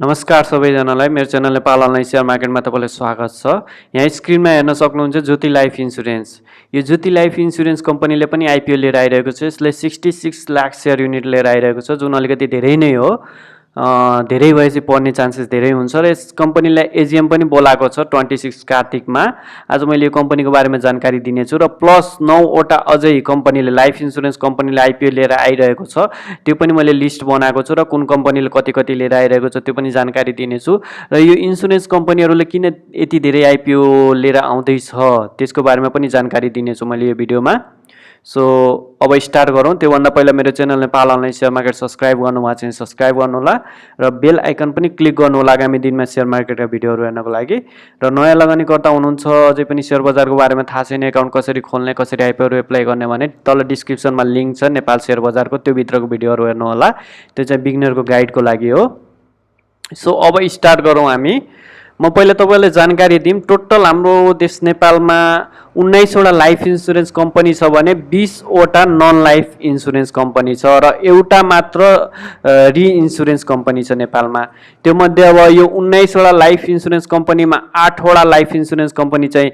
नमस्कार सबैजनालाई मेरो च्यानल नेपाल अनलाइन सेयर मार्केटमा तपाईँलाई स्वागत छ। यहाँ स्क्रिनमा हेर्न सक्नुहुन्छ ज्योति लाइफ इन्सुरेन्स। यो ज्योति लाइफ इन्सुरेन्स कम्पनीले पनि आइपिओ लिएर आइरहेको छ। यसले 66 लाख सेयर युनिट लिएर आइरहेको छ, जुन अलिकति धेरै नै हो। धेरै भएपछि पर्ने चान्सेस धेरै हुन्छ र यस कम्पनीलाई एजिएम पनि बोलाएको छ 26 कार्तिकमा। आज मैले यो कम्पनीको बारेमा जानकारी दिनेछु र प्लस 9वटा अझै कम्पनीले लाइफ इन्सुरेन्स कम्पनीले आइपिओ लिएर आइरहेको छ, त्यो पनि मैले लिस्ट बनाएको छु र कुन कम्पनीले कति कति लिएर आइरहेको छ त्यो पनि जानकारी दिनेछु। र यो इन्सुरेन्स कम्पनीहरूले किन यति धेरै आइपिओ लिएर आउँदैछ त्यसको बारेमा पनि जानकारी दिनेछु मैले यो भिडियोमा। सो अब स्टार्ट गरौँ। त्योभन्दा पहिला मेरो channel Nepal online share market subscribe गर्नुभएको छ भने सब्सक्राइब गर्नुहोला र बेल आइकन पनि क्लिक गर्नुहोला आगामी दिनमा सेयर मार्केटका भिडियोहरू हेर्नको लागि। र नयाँ लगानीकर्ता हुनुहुन्छ, अझै पनि सेयर बजारको बारेमा थाहा छैन, एकाउन्ट कसरी खोल्ने, कसरी आइपिओहरू एप्लाई गर्ने भने तल डिस्क्रिप्सनमा लिङ्क छ नेपाल सेयर बजारको, त्यो भित्रको भिडियोहरू हेर्नुहोला। त्यो चाहिँ बिगिनरको गाइडको लागि हो। सो अब स्टार्ट गरौँ हामी। म पहिला तपाईँलाई जानकारी दिउँ। टोटल हाम्रो देश नेपालमा 19वटा लाइफ इन्सुरेन्स कम्पनी छ भने 20वटा नन लाइफ इन्सुरेन्स कम्पनी छ र एउटा मात्र रि इन्सुरेन्स कम्पनी छ नेपालमा। त्यो मध्ये अब यो 19वटा लाइफ इन्सुरेन्स कम्पनीमा 8वटा लाइफ इन्सुरेन्स कम्पनी चाहिँ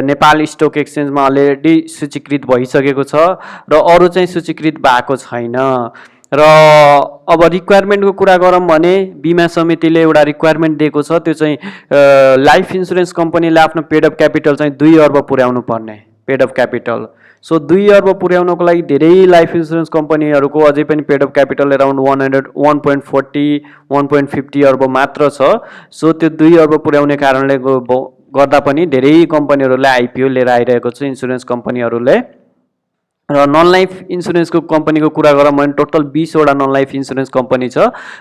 नेपाल स्टक एक्सचेन्जमा अलरेडी सूचीकृत भइसकेको छ र अरू चाहिँ सूचीकृत भएको छैन। र अब रिक्वायरमेन्टको कुरा गरौँ भने बिमा समितिले एउटा रिक्वायरमेन्ट दिएको छ, त्यो चाहिँ लाइफ इन्सुरेन्स कम्पनीले आफ्नो पेड अफ क्यापिटल चाहिँ 2 अर्ब पुर्याउनु पर्ने पेड अफ क्यापिटल। सो 2 अर्ब पुर्याउनको लागि धेरै लाइफ इन्सुरेन्स कम्पनीहरूको अझै पनि पेड अफ क्यापिटल अराउन्ड 1.40 1.50 अर्ब मात्र छ। सो त्यो 2 अर्ब पुर्याउने कारणले गर्दा पनि धेरै कम्पनीहरूले आइपिओ लिएर आइरहेको छ इन्सुरेन्स कम्पनीहरूले। र नन लाइफ इन्सुरेन्सको कम्पनीको कुरा गरौँ भने टोटल 20वटा नन लाइफ इन्सुरेन्स कम्पनी छ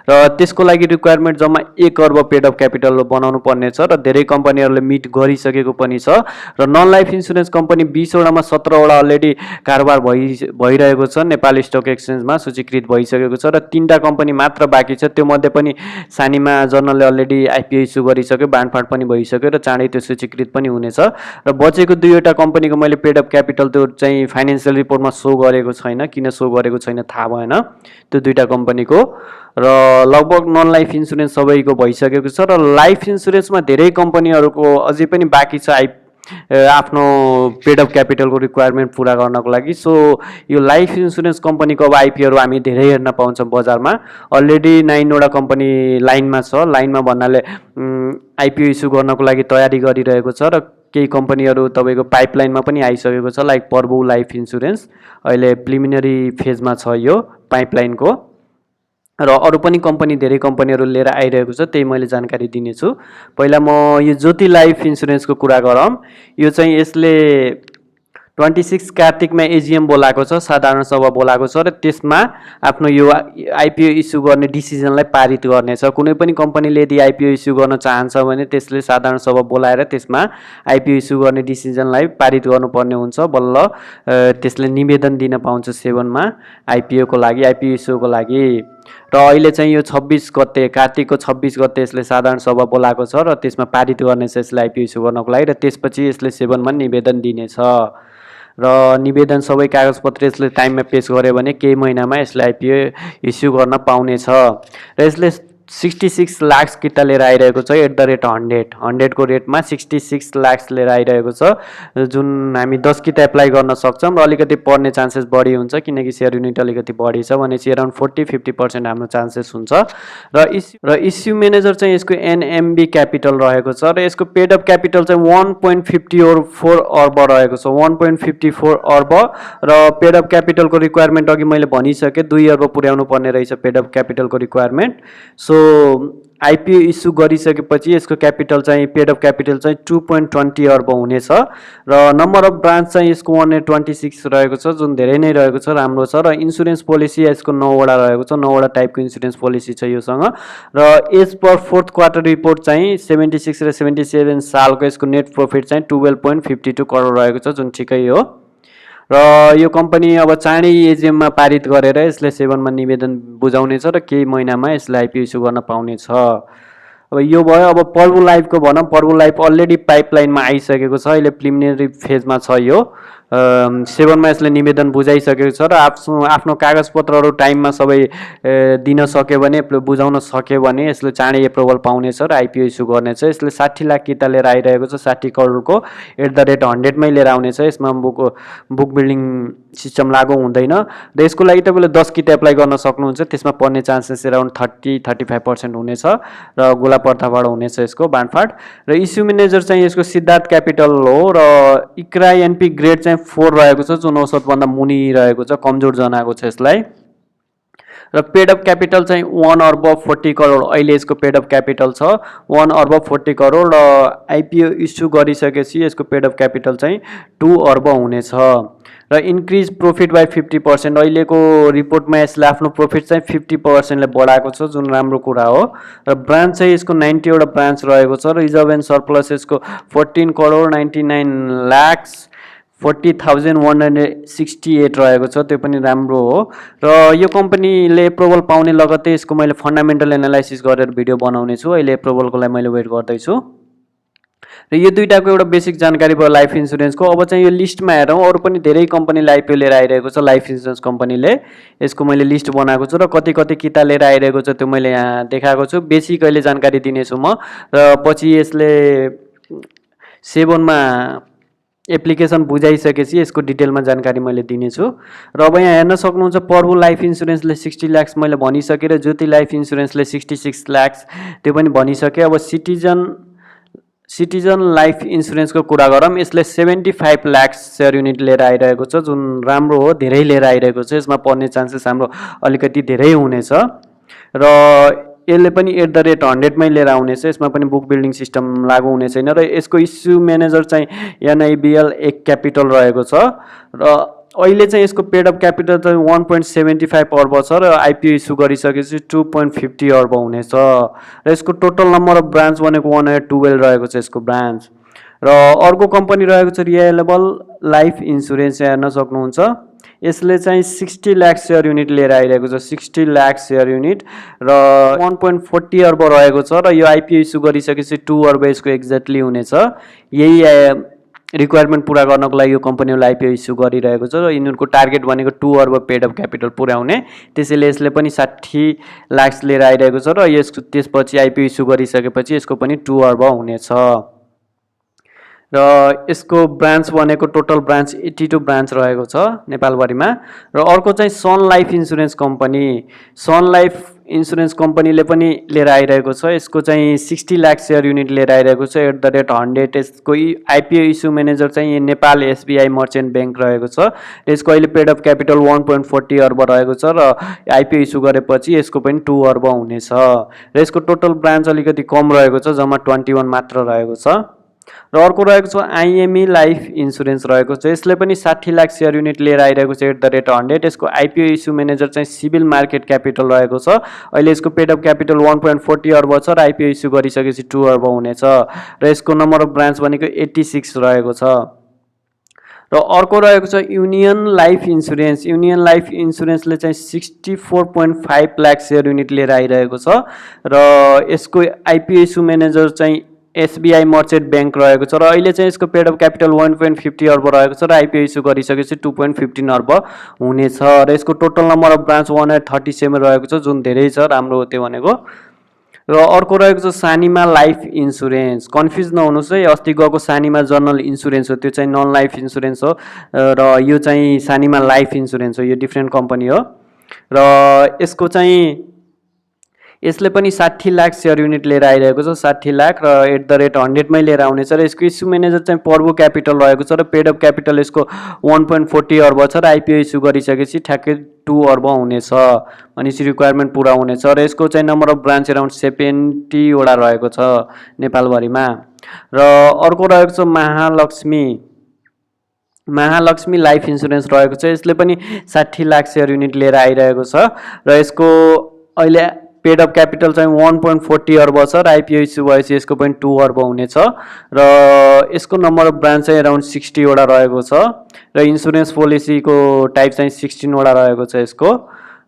र त्यसको लागि रिक्वायरमेन्ट जम्मा 1 अर्ब पेड अफ क्यापिटल बनाउनु पर्ने छ र धेरै कम्पनीहरूले मिट गरिसकेको पनि छ। र नन लाइफ इन्सुरेन्स कम्पनी 20वटामा 17वटा अलरेडी कारोबार भइरहेको छ, नेपाल स्टक एक्सचेन्जमा सूचीकृत भइसकेको छ र 3टा कम्पनी मात्र बाँकी छ। त्यो मध्ये पनि सानीमा जर्नलले अलरेडी आइपिओ इस्यु गरिसक्यो, बाँडफाँड पनि भइसक्यो र चाँडै त्यो सूचीकृत पनि हुनेछ। र बचेको 2वटा कम्पनीको मैले पेड अफ क्यापिटल त्यो चाहिँ फाइनेन्सियल रिपोर्ट मा सो गरेको छैन, किन सो गरेको छैन थाहा भएन त्यो 2टा कम्पनीको। र लगभग नन लाइफ इन्सुरेन्स सबैको भइसकेको छ र लाइफ इन्सुरेन्समा धेरै कम्पनीहरूको अझै पनि बाँकी छ आफ्नो पेड अफ क्यापिटलको रिक्वायरमेन्ट पुरा गर्नको लागि। सो यो लाइफ इन्सुरेन्स कम्पनीको अब आइपिओहरू हामी धेरै हेर्न पाउँछौँ बजारमा। अलरेडी 9वटा कम्पनी लाइनमा छ। लाइनमा भन्नाले आइपिओ इस्यु गर्नको लागि तयारी गरिरहेको छ र केही कम्पनीहरू तपाईँको पाइपलाइनमा पनि आइसकेको छ, लाइक पर्बु लाइफ इन्सुरेन्स अहिले प्रिलिमिनरी फेजमा छ यो पाइपलाइनको। र अरू पनि कम्पनी धेरै कम्पनीहरू लिएर आइरहेको छ, त्यही मैले जानकारी दिनेछु। पहिला म यो ज्योति लाइफ इन्सुरेन्सको कुरा गरौँ। यो चाहिँ यसले 26 कार्तिकमा एजिएम बोलाएको छ, साधारण सभा बोलाएको छ र त्यसमा आफ्नो यो आइपिओ इस्यु गर्ने डिसिजनलाई पारित गर्नेछ। कुनै पनि कम्पनीले यदि आइपिओ इस्यु गर्न चाहन्छ भने त्यसले साधारण सभा बोलाएर त्यसमा आइपिओ इस्यु गर्ने डिसिजनलाई पारित गर्नुपर्ने हुन्छ। बल्ल त्यसले निवेदन दिन पाउँछ 7मा आइपिओको लागि, आइपिओ इस्युको लागि। र अहिले चाहिँ यो 26 गते कार्तिकको 26 गते यसले साधारण सभा बोलाएको छ र त्यसमा पारित गर्नेछ यसले आइपिओ इस्यु गर्नको लागि र त्यसपछि यसले 7मा निवेदन दिनेछ। र निवेदन सबै कागजपत्र यसले टाइममा पेश गर्यो भने केही महिनामा यसले आइपिओ इस्यु गर्न पाउनेछ। र यसले 66 लाख किता लिएर आइरहेको छ एट द रेट 100 को रेटमा 66 लाख लिएर आइरहेको छ, जुन हामी 10 किता एप्लाई गर्न सक्छौँ र अलिकति पर्ने चान्सेस बढी हुन्छ किनकि सेयर युनिट अलिकति बढी छ भनेपछि अराउन्ड 40-50% हाम्रो चान्सेस हुन्छ। र इस्यु म्यानेजर चाहिँ यसको एनएमबी क्यापिटल रहेको छ र यसको पेड अफ क्यापिटल चाहिँ 1.54 अर्ब रहेको छ, 1.54 अर्ब। र पेड अफ क्यापिटलको रिक्वायरमेन्ट अघि मैले भनिसकेँ 2 अर्ब पुर्याउनु पर्ने रहेछ पेड अफ क्यापिटलको रिक्वायरमेन्ट। सो आइपिओ इस्यु गरिसकेपछि यसको क्यापिटल चाहिँ पेड अफ क्यापिटल चाहिँ 2.20 अर्ब हुनेछ र नम्बर अफ ब्रान्च चाहिँ यसको 126 रहेको छ, जुन धेरै नै रहेको छ, राम्रो छ। र इन्सुरेन्स पोलिसी यसको 9वटा रहेको छ, 9वटा टाइपको इन्सुरेन्स पोलिसी छ योसँग। र as per 4th quarter report चाहिँ 76 र 77 सालको यसको नेट प्रफिट चाहिँ 12.52 करोड रहेको छ, जुन ठिकै हो। र यो कम्पनी अब चाँडै एजिएममा पारित गरेर यसले 7मा निवेदन बुझाउनेछ र केही महिनामा यसले आइपिओ इस्यु गर्न पाउनेछ। अब यो भयो। अब पर्बु लाइफको भनौँ। पर्बु लाइफ अलरेडी पाइपलाइनमा आइसकेको छ, अहिले प्रिलिमिनरी फेजमा छ यो 7 मा यसले निवेदन बुझाइसकेको छ र आफ्नो कागजपत्रहरू टाइममा सबै दिन सक्यो भने बुझाउन सक्यो भने यसले चाँडै एप्रुभल पाउनेछ र आइपिओ इस्यु गर्नेछ। यसले 60 लाख किता लिएर आइरहेको छ, 60 करोडको @ 100 मै लिएर आउनेछ। यसमा बुक बिल्डिङ सिस्टम लागू हुँदैन र यसको लागि तपाईँले 10 किता एप्लाई गर्न सक्नुहुन्छ। त्यसमा पर्ने चान्सेस अराउन्ड 30-35% हुनेछ र गोलापर्दाबाट हुनेछ यसको बाँडफाँड। र इस्यु म्यानेजर चाहिँ यसको सिद्धार्थ क्यापिटल हो र इक्रा एनपी ग्रेड चाहिँ 4 रहेको छ, जुन औसतभन्दा मुनि रहेको छ, कमजोर जनाएको छ यसलाई। र पेड अफ क्यापिटल चाहिँ 1 अर्ब 40 करोड अहिले यसको पेड अफ क्यापिटल छ 1 अर्ब 40 करोड र आइपिओ इस्यु गरिसकेपछि यसको पेड अफ क्यापिटल चाहिँ 2 अर्ब हुनेछ। र इन्क्रिज प्रोफिट बाई 50% अहिलेको रिपोर्टमा यसले आफ्नो प्रोफिट चाहिँ 50% ले बढाएको छ, जुन राम्रो कुरा हो। र ब्रान्च चाहिँ यसको 90 वटा ब्रान्च रहेको छ। रिजर्भ एन्ड सरप्लस यसको 14 करोड 99 लाख 40,168 रहेको छ, त्यो पनि राम्रो हो। र यो कम्पनीले एप्रुभल पाउने लगत्तै यसको मैले फन्डामेन्टल एनालाइसिस गरेर भिडियो बनाउने छु। अहिले एप्रुभलको लागि मैले वेट गर्दैछु। र यो दुईटाको एउटा बेसिक जानकारी भयो लाइफ इन्सुरेन्सको। अब चाहिँ यो लिस्टमा हेरौँ, अरू पनि धेरै कम्पनीले आइपिओ लिएर आइरहेको छ लाइफ इन्सुरेन्स कम्पनीले। यसको मैले लिस्ट बनाएको छु र कति कति किता लिएर आइरहेको छ त्यो मैले यहाँ देखाएको छु। बेसिक अहिले जानकारी दिनेछु म र पछि यसले 7 मा एप्लिकेसन बुझाइसकेपछि यसको डिटेलमा जानकारी मैले दिनेछु। र अब यहाँ हेर्न सक्नुहुन्छ प्रभु लाइफ इन्सुरेन्सले 60 लाख मैले भनिसकेँ र ज्योति लाइफ इन्सुरेन्सले 66 लाख त्यो पनि भनिसकेँ। अब सिटिजन लाइफ इन्सुरेन्सको कुरा गरौँ, यसले 75 लाख सेयर युनिट लिएर आइरहेको छ, जुन राम्रो हो, धेरै लिएर आइरहेको छ। यसमा पर्ने चान्सेस हाम्रो अलिकति धेरै हुनेछ र यसले पनि @ 100 मै लिएर आउनेछ। यसमा पनि बुक बिल्डिङ सिस्टम लागू हुने छैन र यसको इस्यु म्यानेजर चाहिँ एनआइबिएल एक क्यापिटल रहेको छ र अहिले चाहिँ यसको पेड अफ क्यापिटल चाहिँ 1.75 अर्ब छ र आइपिओ इस्यु गरिसकेपछि 2.50 अर्ब हुनेछ। र यसको टोटल नम्बर अफ ब्रान्च भनेको 112 रहेको छ यसको ब्रान्च। र अर्को कम्पनी रहेको छ रिलायबल लाइफ इन्सुरेन्स, हेर्न सक्नुहुन्छ। यसले चाहिँ 60 लाख सेयर युनिट लिएर आइरहेको छ, 60 लाख सेयर युनिट र 1.40 अर्ब रहेको छ र यो आइपिओ इस्यु गरिसकेपछि 2 अर्ब यसको एक्ज्याक्टली हुनेछ। यही रिक्वायरमेन्ट पुरा गर्नको लागि यो कम्पनीले आइपिओ इस्यु गरिरहेको छ र यिनीहरूको टार्गेट भनेको 2 अर्ब पेड अफ क्यापिटल पुर्याउने। त्यसैले यसले पनि 60 लाख लिएर आइरहेको छ र यसको त्यसपछि आइपिओ इस्यु गरिसकेपछि यसको पनि 2 अर्ब हुनेछ। र यसको ब्रान्च भनेको टोटल ब्रान्च 82 ब्रान्च रहेको छ नेपालभरिमा। र अर्को चाहिँ सन लाइफ इन्सुरेन्स कम्पनी, सन लाइफ इन्सुरेन्स कम्पनीले पनि लिएर आइरहेको छ। यसको चाहिँ 60 लाख सेयर युनिट लिएर आइरहेको छ @ 100। यसको आइपिओ इस्यु म्यानेजर चाहिँ नेपाल एसबिआई मर्चेन्ट ब्याङ्क रहेको छ र यसको अहिले पेड अफ क्यापिटल 1.40 अर्ब रहेको छ र आइपिओ इस्यु गरेपछि यसको पनि 2 अर्ब हुनेछ। र यसको टोटल ब्रान्च अलिकति कम रहेको छ, जम्मा 21 मात्र रहेको छ। र अर्को रहेको छ आइएमई लाइफ इन्सुरेन्स रहेको छ। यसले पनि 60 लाख सेयर युनिट लिएर आइरहेको छ @ 100। यसको आइपिओ इस्यु म्यानेजर चाहिँ सिभिल मार्केट क्यापिटल रहेको छ। अहिले यसको पेड अफ क्यापिटल 1.40 अर्ब छ र आइपिओ इस्यु गरिसकेपछि 2 अर्ब हुनेछ र यसको नम्बर अफ ब्रान्च भनेको 86 रहेको छ। र अर्को रहेको छ union life insurance. Union life इन्सुरेन्सले चाहिँ 64.5 लाख सेयर युनिट लिएर आइरहेको छ र यसको आइपिओ इस्यु म्यानेजर चाहिँ एसबिआई मर्चेन्ट ब्याङ्क रहेको छ र अहिले चाहिँ यसको पेड अफ क्यापिटल 1.50 अर्ब रहेको छ र आइपिओ इस्यु गरिसकेपछि 2.15 अर्ब हुनेछ र यसको टोटल नम्बर अफ ब्रान्च 137 रहेको छ, जुन धेरै छ, राम्रो हो त्यो भनेको। र अर्को रहेको छ सानिमा लाइफ इन्सुरेन्स। कन्फ्युज नहुनुहोस् है, अस्ति गएको सानिमा जनरल इन्सुरेन्स हो, त्यो चाहिँ नन लाइफ इन्सुरेन्स हो र यो चाहिँ सानिमा लाइफ इन्सुरेन्स हो, यो डिफ्रेन्ट कम्पनी हो। र यसको चाहिँ यसले पनि 60 लाख सेयर युनिट लिएर आइरहेको छ, 60 लाख र @ 100 मै लिएर आउनेछ र यसको इस्यु म्यानेजर चाहिँ प्रभु क्यापिटल रहेको छ र पेड अफ क्यापिटल यसको 1.40 अर्ब छ र आइपिओ इस्यु गरिसकेपछि ठ्याक्कै 2 अर्ब हुनेछ। भनेपछि रिक्वायरमेन्ट पुरा हुनेछ र यसको चाहिँ नम्बर अफ ब्रान्च अराउन्ड 70 वटा रहेको छ नेपालभरिमा। र अर्को रहेको छ महालक्ष्मी लाइफ इन्सुरेन्स रहेको छ। यसले पनि 60 लाख सेयर युनिट लिएर आइरहेको छ र यसको अहिले पेड अफ क्यापिटल चाहिँ 1.40 अर्ब छ र आइपिओ इस्यु भएपछि यसको पनि 2 अर्ब हुनेछ र यसको नम्बर अफ ब्रान्च चाहिँ अराउन्ड 60 वटा रहेको छ र इन्सुरेन्स पोलिसीको टाइप चाहिँ 16 वटा रहेको छ यसको।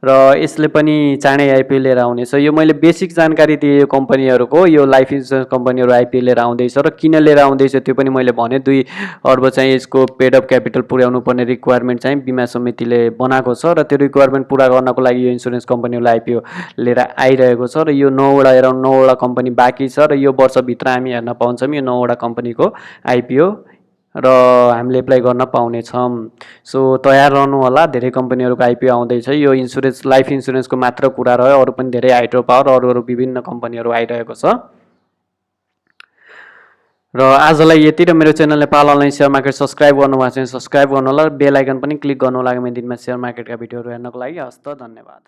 र यसले पनि चाँडै आइपिओ लिएर आउनेछ। यो मैले बेसिक जानकारी दिएँ यो कम्पनीहरूको, यो लाइफ इन्सुरेन्स कम्पनीहरू आइपिओ लिएर आउँदैछ र किन लिएर आउँदैछ त्यो पनि मैले भने। 2 अर्ब चाहिँ यसको पेड अप क्यापिटल पुर्याउनु पर्ने रिक्वायरमेन्ट चाहिँ बिमा समितिले बनाएको छ र त्यो रिक्वायरमेन्ट पुरा गर्नको लागि यो इन्सुरेन्स कम्पनीहरूलाई आइपिओ लिएर आइरहेको छ र यो 9वटा एराउन्ड 9वटा कम्पनी बाँकी छ र यो वर्षभित्र हामी हेर्न पाउँछौँ यो 9वटा कम्पनीको आइपिओ र हामीले एप्लाई गर्न पाउनेछौँ। सो तयार रहनु होला, धेरै कम्पनीहरूको आइपिओ आउँदैछ। यो इन्सुरेन्स लाइफ इन्सुरेन्सको मात्र कुरा रह्यो, अरू पनि धेरै हाइड्रो पावर अरू विभिन्न कम्पनीहरू आइरहेको छ। र आजलाई यति। र मेरो channel Nepal online share market subscribe गर्नुभएको छ भने सब्सक्राइब गर्नु होला र बेल आइकन पनि क्लिक गर्नु होला आगामी दिनमा सेयर मार्केटका भिडियोहरू हेर्नको लागि। हस्त, धन्यवाद।